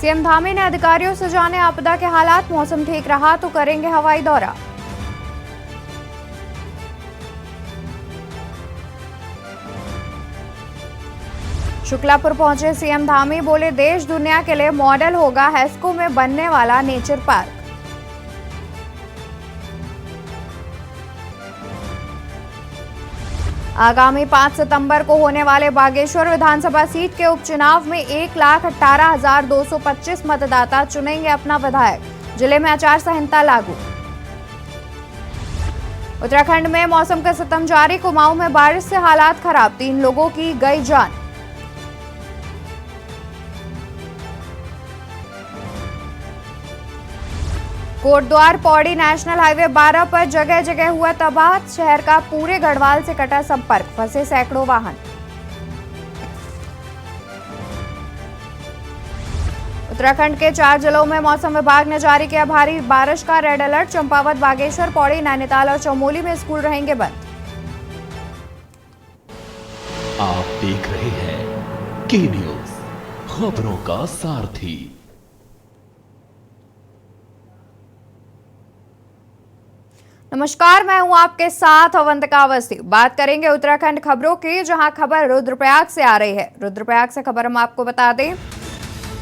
CM Dhami ने अधिकारियों से जाने आपदा के हालात, मौसम ठीक रहा तो करेंगे हवाई दौरा। शुक्लापुर पहुंचे सीएम धामी, बोले देश दुनिया के लिए मॉडल होगा हैस्को में बनने वाला नेचर पार्क। आगामी 5 सितंबर को होने वाले बागेश्वर विधानसभा सीट के उपचुनाव में 1,18,225 मतदाता चुनेंगे अपना विधायक, जिले में आचार संहिता लागू। उत्तराखंड में मौसम का सितम जारी, कुमाऊं में बारिश से हालात खराब, 3 लोगों की गई जान। कोटद्वार पौड़ी नेशनल हाईवे 12 पर जगह जगह हुआ तबाह, शहर का पूरे गढ़वाल से कटा संपर्क, फंसे सैकड़ों वाहन। उत्तराखंड के 4 जिलों में मौसम विभाग ने जारी किया भारी बारिश का रेड अलर्ट, चंपावत, बागेश्वर, पौड़ी, नैनीताल और चमोली में स्कूल रहेंगे बंद। आप देख रहे हैं के न्यूज, खबरों का सारथी। नमस्कार, मैं हूं आपके साथ अवंतिका अवस्थी। बात करेंगे उत्तराखंड खबरों की, जहां खबर रुद्रप्रयाग से आ रही है। रुद्रप्रयाग से खबर हम आपको बता दें,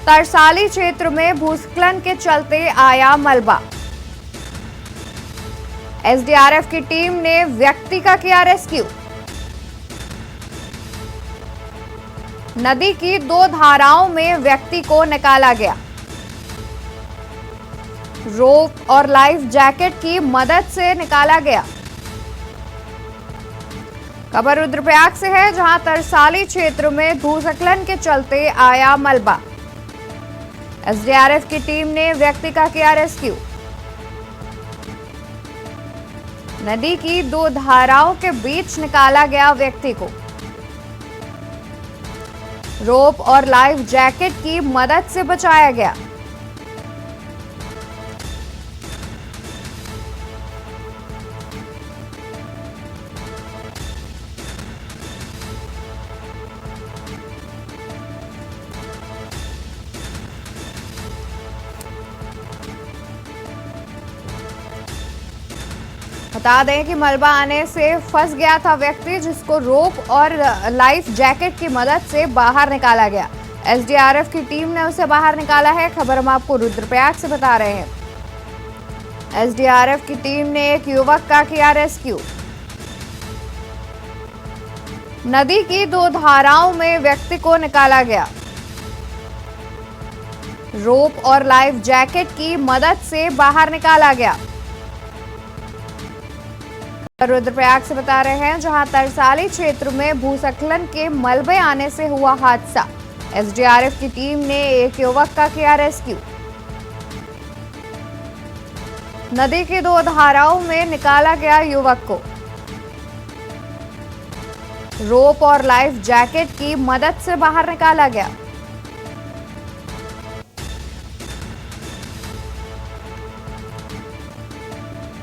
तरसाली क्षेत्र में भूस्खलन के चलते आया मलबा। एसडीआरएफ की टीम ने व्यक्ति का किया रेस्क्यू। नदी की 2 धाराओं में व्यक्ति को निकाला गया। रोप और लाइफ जैकेट की मदद से निकाला गया। खबर रुद्रप्रयाग से है, जहां तरसाली क्षेत्र में भूस्खलन के चलते आया मलबा। एसडीआरएफ की टीम ने व्यक्ति का किया रेस्क्यू। नदी की 2 धाराओं के बीच निकाला गया व्यक्ति को। रोप और लाइफ जैकेट की मदद से बचाया गया। बता दें कि मलबा आने से फंस गया था व्यक्ति, जिसको रोप और लाइफ जैकेट की मदद से बाहर निकाला गया। एसडीआरएफ की टीम ने उसे बाहर निकाला है। खबर हम आपको रुद्रप्रयाग से बता रहे हैं। एसडीआरएफ की टीम ने एक युवक का किया रेस्क्यू। नदी की 2 धाराओं में व्यक्ति को निकाला गया। रोप और लाइफ जैकेट की मदद से बाहर निकाला गया। रुद्रप्रयाग से बता रहे हैं, जहां तरसाली क्षेत्र में भूस्खलन के मलबे आने से हुआ हादसा। एसडीआरएफ की टीम ने एक युवक का किया रेस्क्यू। नदी की 2 धाराओं में निकाला गया युवक को। रोप और लाइफ जैकेट की मदद से बाहर निकाला गया।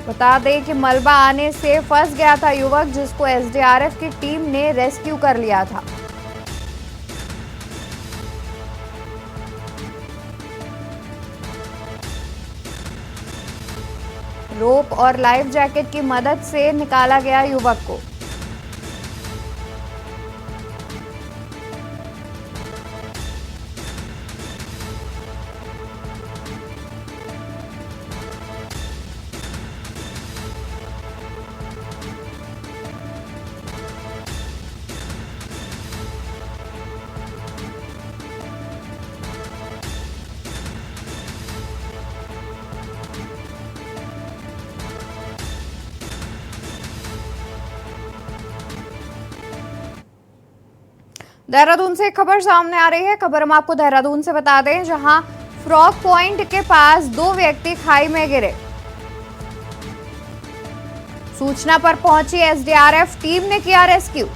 बता दें कि मलबा आने से फंस गया था युवक, जिसको एसडीआरएफ की टीम ने रेस्क्यू कर लिया था। रोप और लाइफ जैकेट की मदद से निकाला गया युवक को। देहरादून से एक खबर सामने आ रही है। खबर हम आपको देहरादून से बता दें, जहां फ्रॉग पॉइंट के पास 2 व्यक्ति खाई में गिरे। सूचना पर पहुंची एसडीआरएफ टीम ने किया रेस्क्यू।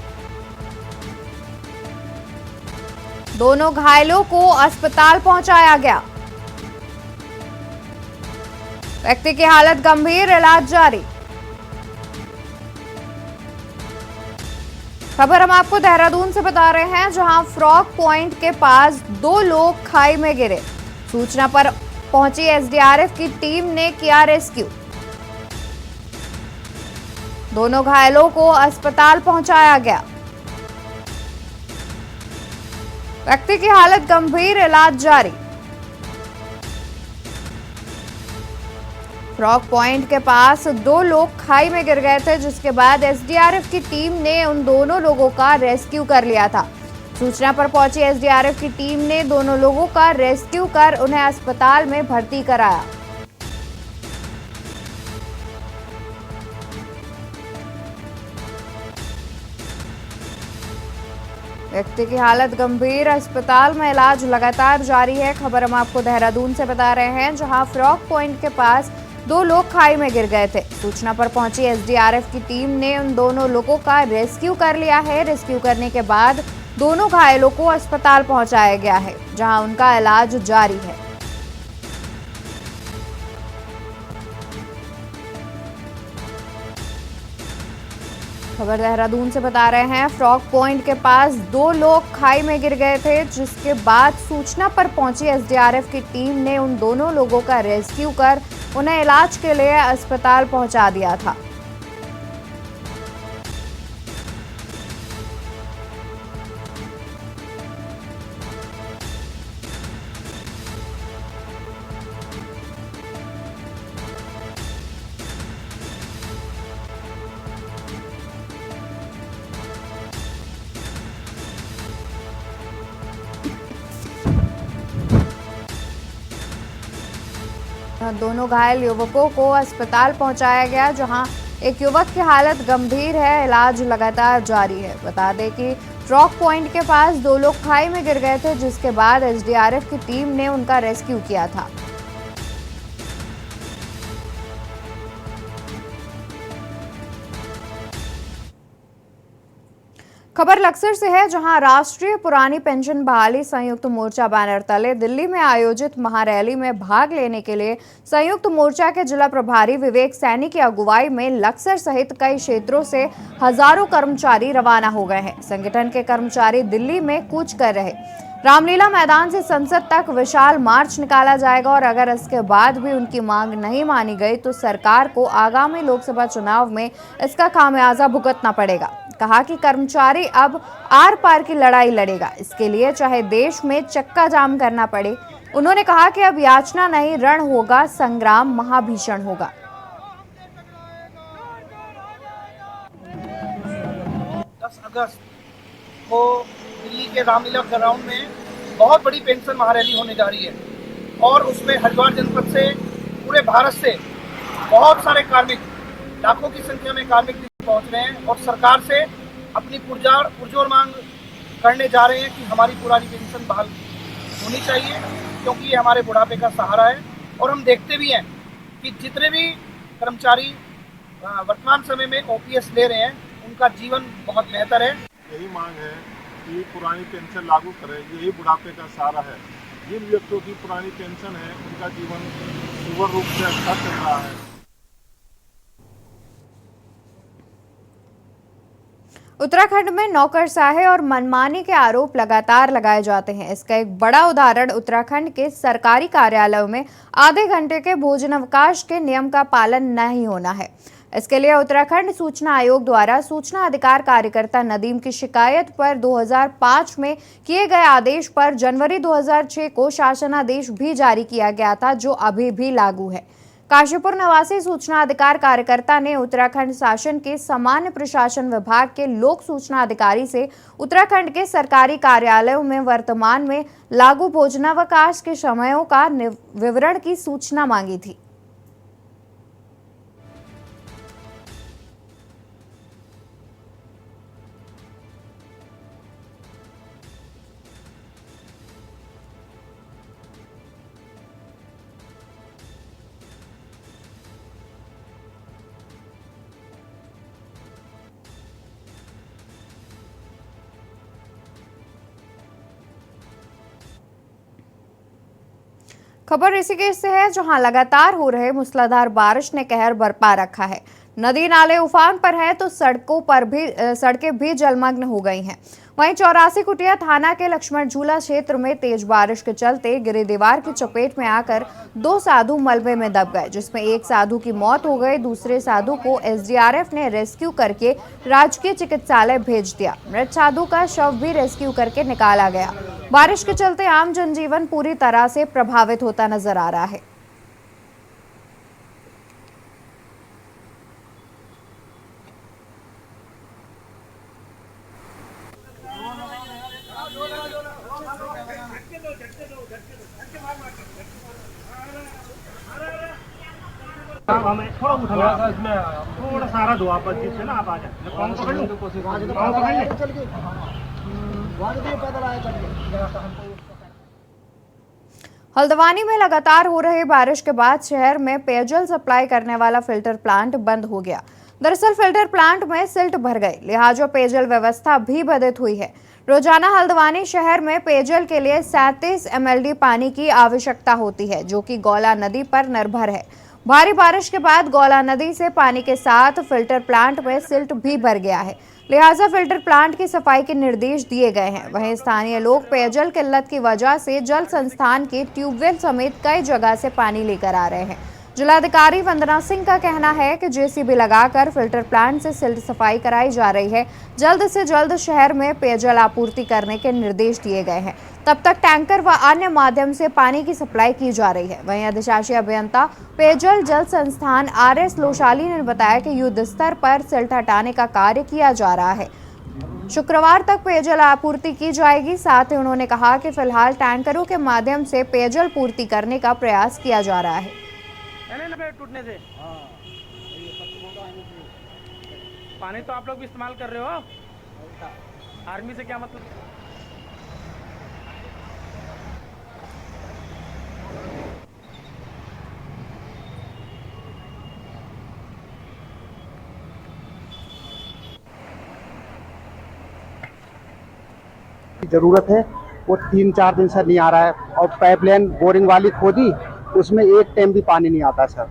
दोनों घायलों को अस्पताल पहुंचाया गया। व्यक्ति की हालत गंभीर, इलाज जारी। खबर हम आपको देहरादून से बता रहे हैं, जहां फ्रॉग पॉइंट के पास 2 लोग खाई में गिरे। सूचना पर पहुंची एसडीआरएफ की टीम ने किया रेस्क्यू। दोनों घायलों को अस्पताल पहुंचाया गया। व्यक्ति की हालत गंभीर, इलाज जारी। फ्रॉग पॉइंट के पास 2 लोग खाई में गिर गए थे, जिसके बाद एसडीआरएफ की टीम ने उन दोनों लोगों का रेस्क्यू कर लिया था। सूचना पर पहुंची एसडीआरएफ की टीम ने दोनों लोगों का रेस्क्यू कर उन्हें अस्पताल में भर्ती कराया। व्यक्ति की हालत गंभीर, अस्पताल में इलाज लगातार जारी है। खबर हम आपको देहरादून से बता रहे हैं, जहां फ्रॉग पॉइंट के पास 2 लोग खाई में गिर गए थे। सूचना पर पहुंची एसडीआरएफ की टीम ने उन दोनों लोगों का रेस्क्यू कर लिया है। रेस्क्यू करने के बाद दोनों घायलों को अस्पताल पहुंचाया गया है, जहां उनका इलाज जारी है। खबर देहरादून से बता रहे हैं, फ्रॉग पॉइंट के पास 2 लोग खाई में गिर गए थे, जिसके बाद सूचना पर पहुंची एसडीआरएफ की टीम ने उन दोनों लोगों का रेस्क्यू कर उन्हें इलाज के लिए अस्पताल पहुंचा दिया था। दोनों घायल युवकों को अस्पताल पहुंचाया गया, जहां एक युवक की हालत गंभीर है, इलाज लगातार जारी है। बता दें कि फ्रॉग पॉइंट के पास 2 लोग खाई में गिर गए थे, जिसके बाद एसडीआरएफ की टीम ने उनका रेस्क्यू किया था। खबर लक्सर से है, जहां राष्ट्रीय पुरानी पेंशन बहाली संयुक्त मोर्चा बैनर तले दिल्ली में आयोजित महारैली में भाग लेने के लिए संयुक्त मोर्चा के जिला प्रभारी विवेक सैनी की अगुवाई में लक्सर सहित कई क्षेत्रों से हजारों कर्मचारी रवाना हो गए हैं। संगठन के कर्मचारी दिल्ली में कूच कर रहे। रामलीला मैदान से संसद तक विशाल मार्च निकाला जाएगा और अगर इसके बाद भी उनकी मांग नहीं मानी गई तो सरकार को आगामी लोकसभा चुनाव में इसका खामियाजा भुगतना पड़ेगा। कहा कि कर्मचारी अब आर पार की लड़ाई लड़ेगा, इसके लिए चाहे देश में चक्का जाम करना पड़े। उन्होंने कहा कि अब याचना नहीं, रण होगा, संग्राम महाभीषण होगा। 10 अगस्त को दिल्ली के रामलीला ग्राउंड में बहुत बड़ी पेंशन महारैली होने जा रही है और उसमें हरिद्वार जनपद से, पूरे भारत से बहुत सारे कार्मिक, लाखों की संख्या में कार्मिक पहुंच रहे हैं और सरकार से अपनी पुरजोर मांग करने जा रहे हैं कि हमारी पुरानी पेंशन बहाल होनी चाहिए, क्योंकि ये हमारे बुढ़ापे का सहारा है। और हम देखते भी हैं कि जितने भी कर्मचारी वर्तमान समय में ओपीएस ले रहे हैं, उनका जीवन बहुत बेहतर है। यही मांग है कि पुरानी पेंशन लागू करें, यही बुढ़ापे का सहारा है। जिन व्यक्तियों की पुरानी पेंशन है, उनका जीवन सुगम रूप से अच्छा चल रहा है। उत्तराखंड में नौकरशाही और मनमानी के आरोप लगातार लगाए जाते हैं। इसका एक बड़ा उदाहरण उत्तराखंड के सरकारी कार्यालयों में आधे घंटे के भोजनावकाश के नियम का पालन नहीं होना है। इसके लिए उत्तराखंड सूचना आयोग द्वारा सूचना अधिकार कार्यकर्ता नदीम की शिकायत पर 2005 में किए गए आदेश पर जनवरी 2006 को शासनादेश भी जारी किया गया था, जो अभी भी लागू है। काशीपुर निवासी सूचना अधिकार कार्यकर्ता ने उत्तराखंड शासन के सामान्य प्रशासन विभाग के लोक सूचना अधिकारी से उत्तराखंड के सरकारी कार्यालयों में वर्तमान में लागू भोजनावकाश के समयों का विवरण की सूचना मांगी थी। खबर ऋषिकेश से है, जहां लगातार हो रहे मूसलाधार बारिश ने कहर बरपा रखा है। नदी नाले उफान पर हैं तो सड़कें भी जलमग्न हो गई हैं। वहीं 84 कुटिया थाना के लक्ष्मण झूला क्षेत्र में तेज बारिश के चलते गिरी दीवार की चपेट में आकर 2 साधु मलबे में दब गए, जिसमें एक साधु की मौत हो गई। दूसरे साधु को एसडीआरएफ ने रेस्क्यू करके राजकीय चिकित्सालय भेज दिया। मृत साधु का शव भी रेस्क्यू करके निकाला गया। बारिश के चलते आम जनजीवन पूरी तरह से प्रभावित होता नजर आ रहा है। हमें थोड़ा उठा इसमें थोड़ा सारा धो आप जिससे ना आप आ जाए। कौन पकड़ लूं? हल्द्वानी में लगातार हो रही बारिश के बाद शहर में पेयजल सप्लाई करने वाला फिल्टर प्लांट बंद हो गया। दरअसल फिल्टर प्लांट में सिल्ट भर गई, लिहाजा पेयजल व्यवस्था भी बाधित हुई है। रोजाना हल्द्वानी शहर में पेयजल के लिए 37 MLD पानी की आवश्यकता होती है, जो कि गौला नदी पर निर्भर है। भारी बारिश के बाद गौला नदी से पानी के साथ फिल्टर प्लांट में सिल्ट भी भर गया है, लिहाजा फिल्टर प्लांट की सफाई के निर्देश दिए गए हैं। वहीं स्थानीय लोग पेयजल किल्लत की वजह से जल संस्थान के ट्यूबवेल समेत कई जगह से पानी लेकर आ रहे हैं। जिलाधिकारी वंदना सिंह का कहना है कि जेसीबी लगाकर फिल्टर प्लांट से सिल्ट सफाई कराई जा रही है। जल्द से जल्द शहर में पेयजल आपूर्ति करने के निर्देश दिए गए हैं। तब तक टैंकर व अन्य माध्यम से पानी की सप्लाई की जा रही है। वहीं अधिशासी अभियंता पेयजल जल संस्थान RS लोशाली ने बताया कि युद्ध स्तर पर सिल्ट हटाने का कार्य किया जा रहा है। शुक्रवार तक पेयजल आपूर्ति की जाएगी। साथ ही उन्होंने कहा कि फिलहाल टैंकरों के माध्यम से पेयजल पूर्ति करने का प्रयास किया जा रहा है। टूटने से पानी तो आप लोग भी इस्तेमाल कर रहे हो, आर्मी से क्या मतलब? जरूरत है वो 3-4 दिन से नहीं आ रहा है। और पाइपलाइन बोरिंग वाली खोदी, उसमें एक टाइम भी पानी नहीं आता सर।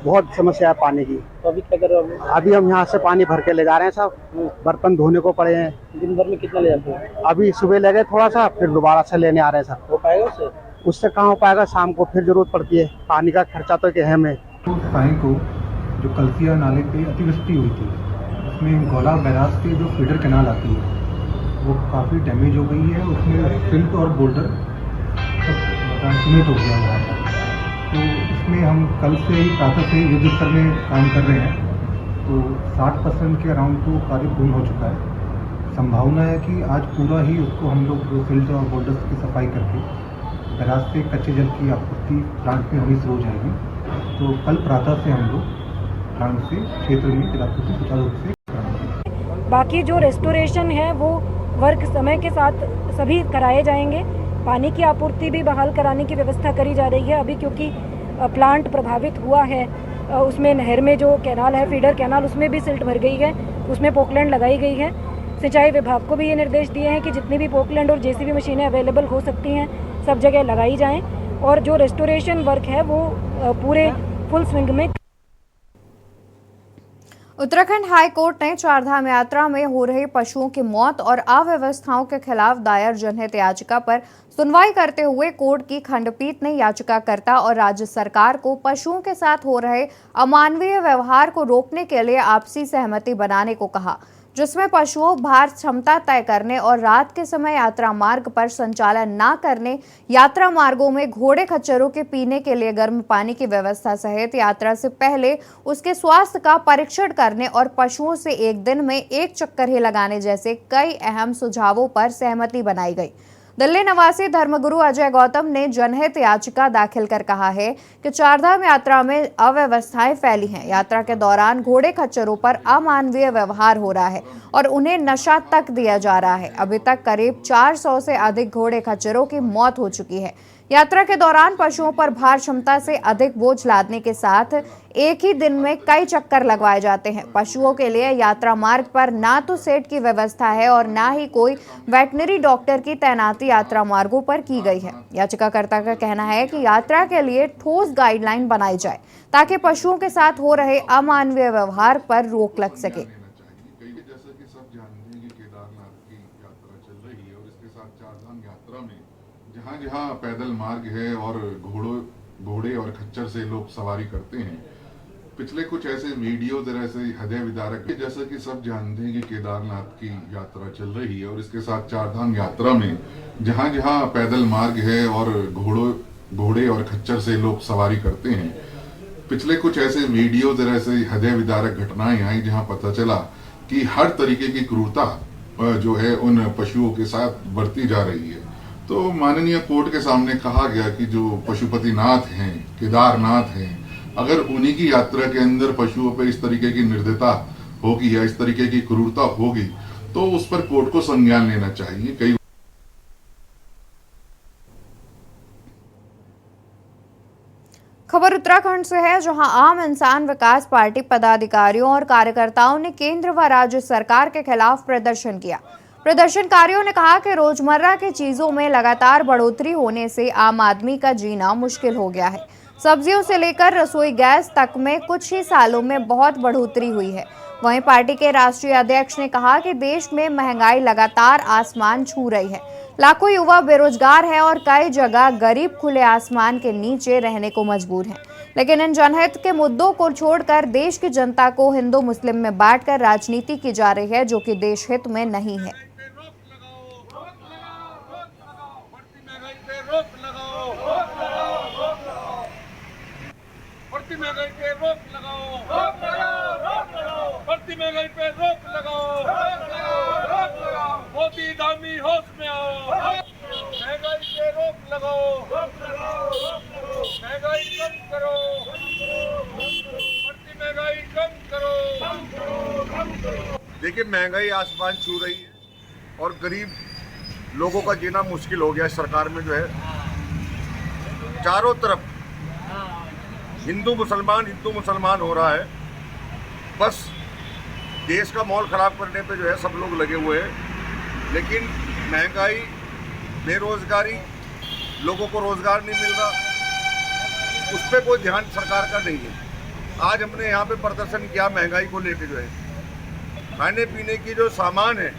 बहुत समस्या है पानी की। तो अभी क्या कर रहे हो? अभी हम यहाँ से पानी भर के ले जा रहे हैं साहब। बर्तन धोने को पड़े हैं। दिन भर में कितना ले जाते हैं? अभी सुबह ले गए थोड़ा सा, फिर दोबारा से लेने आ रहे हैं सर। हो पाएगा उससे? उससे कहाँ हो पाएगा, शाम को फिर जरूरत पड़ती है। पानी का खर्चा तो अहम है। साई को जो कलसिया नाले पे अतिवृष्टि हुई थी, उसमें गौला बैराज के जो फीडर कैनाल आती है वो काफ़ी डैमेज हो गई है। उसमें सिल्ट और बोल्डर सब समेत हो गया वहाँ पर। तो इसमें हम कल से ही प्रातः से युद्ध स्तर में काम कर रहे हैं। तो 60% के अराउंड तो कार्य पूर्ण हो चुका है। संभावना है कि आज पूरा ही उसको हम लोग सिल्ट और बोल्डर्स की सफाई करके बैराज से कच्चे जल की आपूर्ति प्लांट में होनी शुरू हो जाएगी। तो कल प्रातः से हम लोग प्लांट से क्षेत्र में जलापूर्ति सुचारू रूप से कराएंगे। बाकी जो रेस्टोरेशन है वो वर्क समय के साथ सभी कराए जाएंगे। पानी की आपूर्ति भी बहाल कराने की व्यवस्था करी जा रही है। अभी क्योंकि प्लांट प्रभावित हुआ है, उसमें नहर में जो कैनाल है, फीडर कैनाल, उसमें भी सिल्ट भर गई है, उसमें पोकलैंड लगाई गई है। सिंचाई विभाग को भी ये निर्देश दिए हैं कि जितनी भी पोकलैंड और जेसीबी मशीनें अवेलेबल हो सकती हैं सब जगह लगाई जाएं। और जो रेस्टोरेशन वर्क है वो पूरे फुल स्विंग में। उत्तराखंड हाई कोर्ट ने चारधाम यात्रा में हो रही पशुओं की मौत और अव्यवस्थाओं के खिलाफ दायर जनहित याचिका पर सुनवाई करते हुए कोर्ट की खंडपीठ ने याचिकाकर्ता और राज्य सरकार को पशुओं के साथ हो रहे अमानवीय व्यवहार को रोकने के लिए आपसी सहमति बनाने को कहा, जिसमें पशुओं भार क्षमता तय करने और रात के समय यात्रा मार्ग पर संचालन न करने, यात्रा मार्गों में घोड़े खच्चरों के पीने के लिए गर्म पानी की व्यवस्था सहित यात्रा से पहले उसके स्वास्थ्य का परीक्षण करने और पशुओं से एक दिन में 1 चक्कर ही लगाने जैसे कई अहम सुझावों पर सहमति बनाई गई। दिल्ली निवासी धर्मगुरु अजय गौतम ने जनहित याचिका दाखिल कर कहा है कि चारधाम यात्रा में अव्यवस्थाएं फैली हैं। यात्रा के दौरान घोड़े खच्चरों पर अमानवीय व्यवहार हो रहा है और उन्हें नशा तक दिया जा रहा है। अभी तक करीब 400 से अधिक घोड़े खच्चरों की मौत हो चुकी है। यात्रा के दौरान पशुओं पर भार क्षमता से अधिक बोझ लादने के साथ एक ही दिन में कई चक्कर लगवाए जाते हैं। पशुओं के लिए यात्रा मार्ग पर ना तो सेट की व्यवस्था है और ना ही कोई वेटनरी डॉक्टर की तैनाती यात्रा मार्गों पर की गई है। याचिकाकर्ता का कहना है कि यात्रा के लिए ठोस गाइडलाइन बनाई जाए ताकि पशुओं के साथ हो रहे अमानवीय व्यवहार पर रोक लग सके। जैसा कि सब जानते हैं कि केदारनाथ की यात्रा चल रही है और इसके साथ चारधाम यात्रा में जहाँ जहाँ पैदल मार्ग है और घोड़े और खच्चर से लोग सवारी करते हैं, पिछले कुछ ऐसे वीडियो ऐसे हृदय विदारक, जैसा कि सब जानते हैं कि केदारनाथ की यात्रा चल रही है और इसके साथ चारधाम यात्रा में जहाँ जहाँ पैदल मार्ग है और घोड़े और खच्चर से लोग सवारी करते हैं, पिछले कुछ ऐसे वीडियो ऐसे हृदय विदारक घटनाएं आई जहां पता चला कि हर तरीके की क्रूरता जो है उन पशुओं के साथ बरती जा रही है। तो माननीय कोर्ट के सामने कहा गया कि जो पशुपतिनाथ हैं, केदारनाथ हैं, अगर उन्हीं की यात्रा के अंदर पशुओं पर इस तरीके की निर्दयता होगी या इस तरीके की क्रूरता होगी तो उस पर कोर्ट को संज्ञान लेना चाहिए। कई खबर उत्तराखंड से है, जहां आम इंसान विकास पार्टी पदाधिकारियों और कार्यकर्ताओं ने केंद्र व राज्य सरकार के खिलाफ प्रदर्शन किया। प्रदर्शनकारियों ने कहा कि रोजमर्रा की चीजों में लगातार बढ़ोतरी होने से आम आदमी का जीना मुश्किल हो गया है। सब्जियों से लेकर रसोई गैस तक में कुछ ही सालों में बहुत बढ़ोतरी हुई है। वहीं पार्टी के राष्ट्रीय अध्यक्ष ने कहा कि देश में महंगाई लगातार आसमान छू रही है। लाखों युवा बेरोजगार हैं और कई जगह गरीब खुले आसमान के नीचे रहने को मजबूर हैं। लेकिन इन जनहित के मुद्दों को छोड़कर देश की जनता को हिंदू मुस्लिम में बांटकर राजनीति की जा रही है, जो कि देश हित में नहीं है। महंगाई पे रोक लगाओ, मोदी दामी होश में आओ, महंगाई पे रोक लगाओ, महंगाई कम करो, बढ़ती महंगाई कम करो। देखिए, महंगाई आसमान छू रही है और गरीब लोगों का जीना मुश्किल हो गया। सरकार में जो है चारों तरफ हिंदू मुसलमान हो रहा है। बस देश का माहौल ख़राब करने पे जो है सब लोग लगे हुए हैं। लेकिन महंगाई, बेरोजगारी, लोगों को रोज़गार नहीं मिल रहा, उस पर कोई ध्यान सरकार का नहीं है। आज हमने यहाँ पे प्रदर्शन किया महंगाई को लेकर। जो है खाने पीने की जो सामान है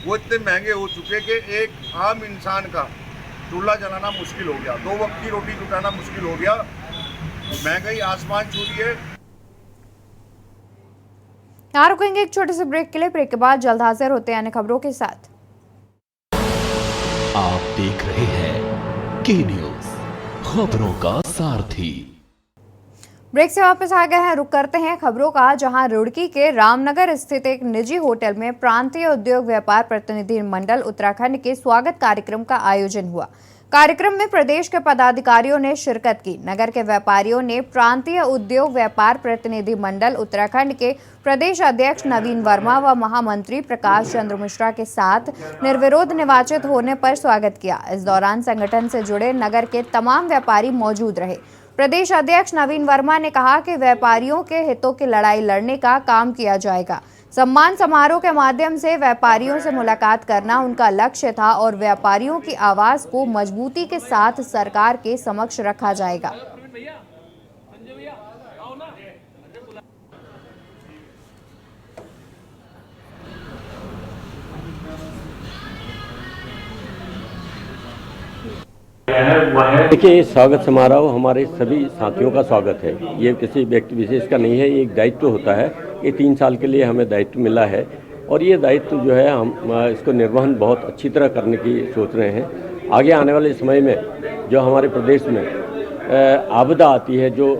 वो इतने महंगे हो चुके कि एक आम इंसान का चूल्हा जलाना मुश्किल हो गया, 2 वक्त की रोटी जुटाना मुश्किल हो गया। महंगाई आसमान छू रही है। यहाँ रुकेंगे एक छोटे से ब्रेक के लिए। ब्रेक के बाद जल्द हाजिर होते हैं अन्य खबरों के साथ। आप देख रहे हैं के न्यूज़, खबरों का सारथी। ब्रेक से वापस आ गए हैं। रुक करते हैं खबरों का, जहां रुड़की के रामनगर स्थित एक निजी होटल में प्रांतीय उद्योग व्यापार प्रतिनिधि मंडल उत्तराखंड के स्वागत कार्यक्रम का आयोजन हुआ। कार्यक्रम में प्रदेश के पदाधिकारियों ने शिरकत की। नगर के व्यापारियों ने प्रांतीय उद्योग व्यापार प्रतिनिधि मंडल उत्तराखंड के प्रदेश अध्यक्ष नवीन वर्मा व महामंत्री प्रकाश चंद्र मिश्रा के साथ निर्विरोध निर्वाचित होने पर स्वागत किया। इस दौरान संगठन से जुड़े नगर के तमाम व्यापारी मौजूद रहे। प्रदेश अध्यक्ष नवीन वर्मा ने कहा कि व्यापारियों के हितों की लड़ाई लड़ने का काम किया जाएगा। सम्मान समारोह के माध्यम से व्यापारियों से मुलाकात करना उनका लक्ष्य था और व्यापारियों की आवाज को मजबूती के साथ सरकार के समक्ष रखा जाएगा। देखिए, स्वागत समारोह हमारे सभी साथियों का स्वागत है। ये किसी व्यक्ति विशेष का नहीं है, ये एक दायित्व होता है। ये 3 साल के लिए हमें दायित्व मिला है और ये दायित्व जो है हम इसको निर्वहन बहुत अच्छी तरह करने की सोच रहे हैं। आगे आने वाले समय में जो हमारे प्रदेश में आपदा आती है, जो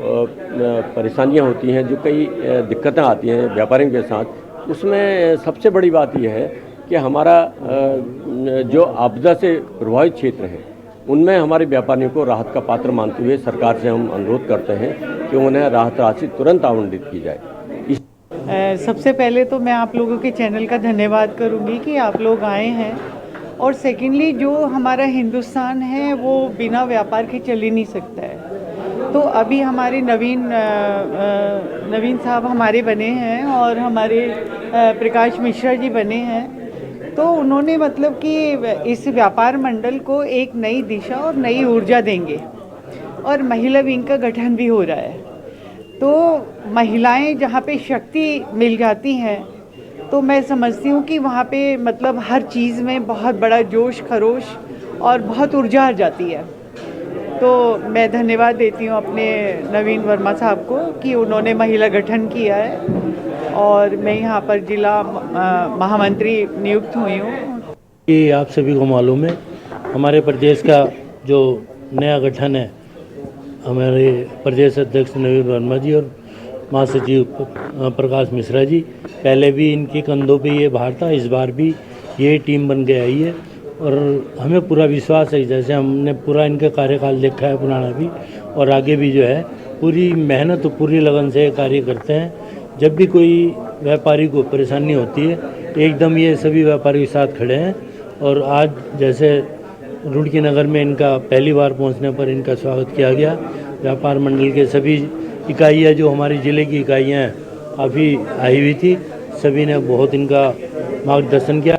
परेशानियां होती हैं, जो कई दिक्कतें आती हैं व्यापारियों के साथ, उसमें सबसे बड़ी बात यह है कि हमारा जो आपदा से प्रभावित क्षेत्र हैं उनमें हमारे व्यापारियों को राहत का पात्र मानते हुए सरकार से हम अनुरोध करते हैं कि उन्हें राहत राशि तुरंत आवंटित की जाए। सबसे पहले तो मैं आप लोगों के चैनल का धन्यवाद करूंगी कि आप लोग आए हैं और सेकेंडली जो हमारा हिंदुस्तान है वो बिना व्यापार के चल ही नहीं सकता है। तो अभी हमारे नवीन साहब हमारे बने हैं और हमारे प्रकाश मिश्रा जी बने हैं। तो उन्होंने मतलब कि इस व्यापार मंडल को एक नई दिशा और नई ऊर्जा देंगे और महिला विंग का गठन भी हो रहा है। तो महिलाएं जहाँ पे शक्ति मिल जाती हैं तो मैं समझती हूँ कि वहाँ पे मतलब हर चीज़ में बहुत बड़ा जोश खरोश और बहुत ऊर्जा आ जाती है। तो मैं धन्यवाद देती हूँ अपने नवीन वर्मा साहब को कि उन्होंने महिला गठन किया है और मैं यहाँ पर जिला महामंत्री नियुक्त हुई हूँ। ये आप सभी को मालूम है, हमारे प्रदेश का जो नया गठन है, हमारे प्रदेश अध्यक्ष नवीन वर्मा जी और महासचिव प्रकाश मिश्रा जी, पहले भी इनके कंधों पे ये भार था, इस बार भी ये टीम बन के आई है और हमें पूरा विश्वास है, जैसे हमने पूरा इनका कार्यकाल देखा है पुराना भी और आगे भी जो है पूरी मेहनत और पूरी लगन से कार्य करते हैं। जब भी कोई व्यापारी को परेशानी होती है एकदम ये सभी व्यापारी के साथ खड़े हैं और आज जैसे रुड़की नगर में इनका पहली बार पहुंचने पर इनका स्वागत किया गया। व्यापार मंडल के सभी इकाइयाँ जो हमारे ज़िले की इकाइयाँ हैं काफ़ी आई हुई थी, सभी ने बहुत इनका मार्गदर्शन किया।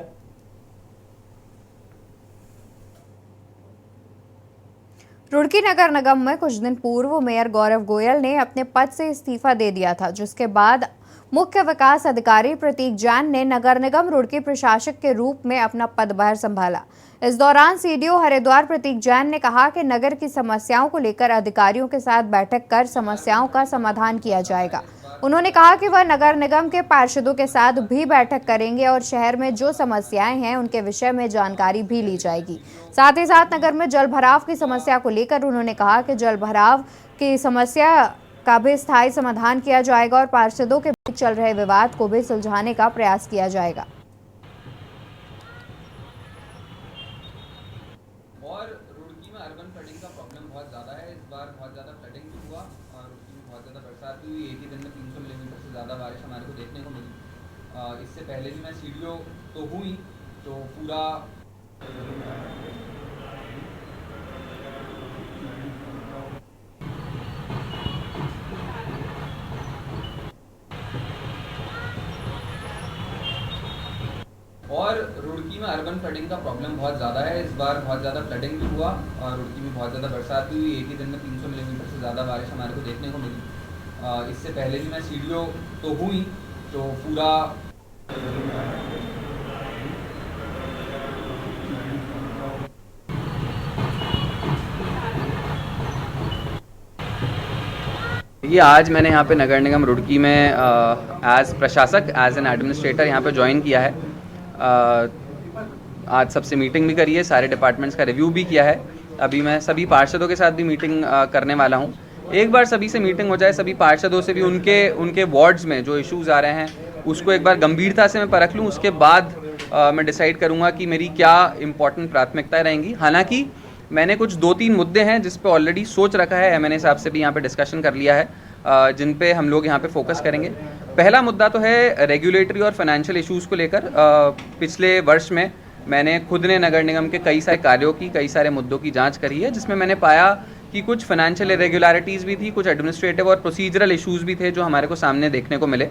रुड़की नगर निगम में कुछ दिन पूर्व मेयर गौरव गोयल ने अपने पद से इस्तीफा दे दिया था, जिसके बाद मुख्य विकास अधिकारी प्रतीक जैन ने नगर निगम रुड़की प्रशासक के रूप में अपना पदभार संभाला। इस दौरान सीडीओ हरिद्वार प्रतीक जैन ने कहा कि नगर की समस्याओं को लेकर अधिकारियों के साथ बैठक कर समस्याओं का समाधान किया जाएगा। उन्होंने कहा कि वह नगर निगम के पार्षदों के साथ भी बैठक करेंगे और शहर में जो समस्याएं हैं उनके विषय में जानकारी भी ली जाएगी। साथ ही साथ नगर में जल भराव की समस्या को लेकर उन्होंने कहा कि जल भराव की समस्या का भी स्थायी समाधान किया जाएगा और पार्षदों के बीच चल रहे विवाद को भी सुलझाने का प्रयास किया जाएगा। और रुड़की में अर्बन फ्लडिंग का प्रॉब्लम बहुत ज़्यादा है। इस बार बहुत ज़्यादा फ्लडिंग भी हुआ और रुड़की में बहुत ज़्यादा बरसात भी हुई। एक ही दिन में 300 मिलीमीटर से ज़्यादा बारिश हमारे को देखने को मिली। इससे पहले भी मैं सीडीओ तो हुई तो पूरा और रुड़की में अर्बन फ्लडिंग का प्रॉब्लम बहुत ज़्यादा है। इस बार बहुत ज़्यादा फ्लडिंग भी हुआ और रुड़की में बहुत ज़्यादा बरसात भी हुई। एक ही दिन में 300 मिलीमीटर से ज़्यादा बारिश हमारे को देखने को मिली। इससे पहले भी मैं सीडीओ तो हुई तो पूरा ये आज मैंने यहाँ पे नगर निगम रुड़की में एज प्रशासक एज एन एडमिनिस्ट्रेटर यहाँ पे ज्वाइन किया है। आज सबसे मीटिंग भी करी है, सारे डिपार्टमेंट्स का रिव्यू भी किया है। अभी मैं सभी पार्षदों के साथ भी मीटिंग करने वाला हूँ। एक बार सभी से मीटिंग हो जाए, सभी पार्षदों से भी उनके वार्ड्स में जो इश्यूज़ आ रहे हैं उसको एक बार गंभीरता से मैं परख लूँ। उसके बाद मैं डिसाइड करूँगा कि मेरी क्या इंपॉर्टेंट प्राथमिकताएँ रहेंगी। हालांकि मैंने कुछ 2-3 मुद्दे हैं जिस पे ऑलरेडी सोच रखा है, एमएनए साहब से भी यहाँ पे डिस्कशन कर लिया है, जिन पे हम लोग यहाँ पे फोकस करेंगे। पहला मुद्दा तो है रेगुलेटरी और फाइनेंशियल इश्यूज़ को लेकर। पिछले वर्ष में मैंने खुद ने नगर निगम के कई सारे कार्यों की, कई सारे मुद्दों की जांच करी है, जिसमें मैंने पाया कि कुछ फाइनेंशियल इरेगुलरिटीज़ भी थी, कुछ एडमिनिस्ट्रेटिव और प्रोसीजरल इश्यूज़ भी थे जो हमारे को सामने देखने को मिले।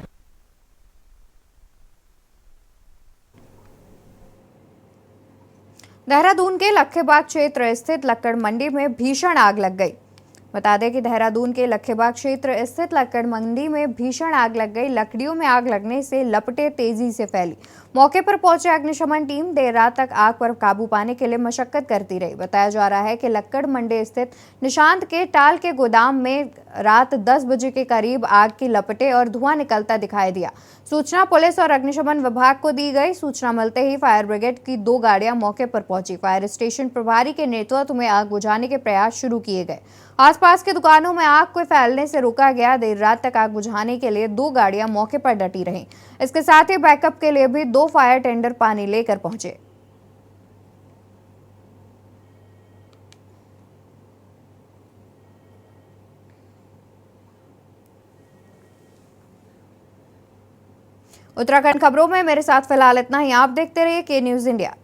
देहरादून के लखेबाग क्षेत्र स्थित लक्कड़ मंडी में भीषण आग लग गई। बता दें कि देहरादून के लखेबाग क्षेत्र स्थित लक्कड़ मंडी में भीषण आग लग गई। लकड़ियों में आग लगने से लपटें तेजी से फैली। मौके पर पहुंचे अग्निशमन टीम देर रात तक आग पर काबू पाने के लिए मशक्कत करती रही। बताया जा रहा है कि लक्कड़ मंडी स्थित निशांत के टाल के गोदाम में रात 10 बजे के करीब आग की लपटें और धुआं निकलता दिखाई दिया। सूचना पुलिस और अग्निशमन विभाग को दी गई। सूचना मिलते ही फायर ब्रिगेड की 2 गाड़ियां मौके पर पहुंची। फायर स्टेशन प्रभारी के नेतृत्व में आग बुझाने के प्रयास शुरू किए गए। आसपास की दुकानों में आग को फैलने से रोका गया। देर रात तक आग बुझाने के लिए 2 गाड़ियां मौके पर डटी रहीं। इसके साथ ही बैकअप के लिए भी 2 फायर टेंडर पानी लेकर पहुंचे। उत्तराखंड खबरों में मेरे साथ फिलहाल इतना ही। आप देखते रहिए के न्यूज़ इंडिया।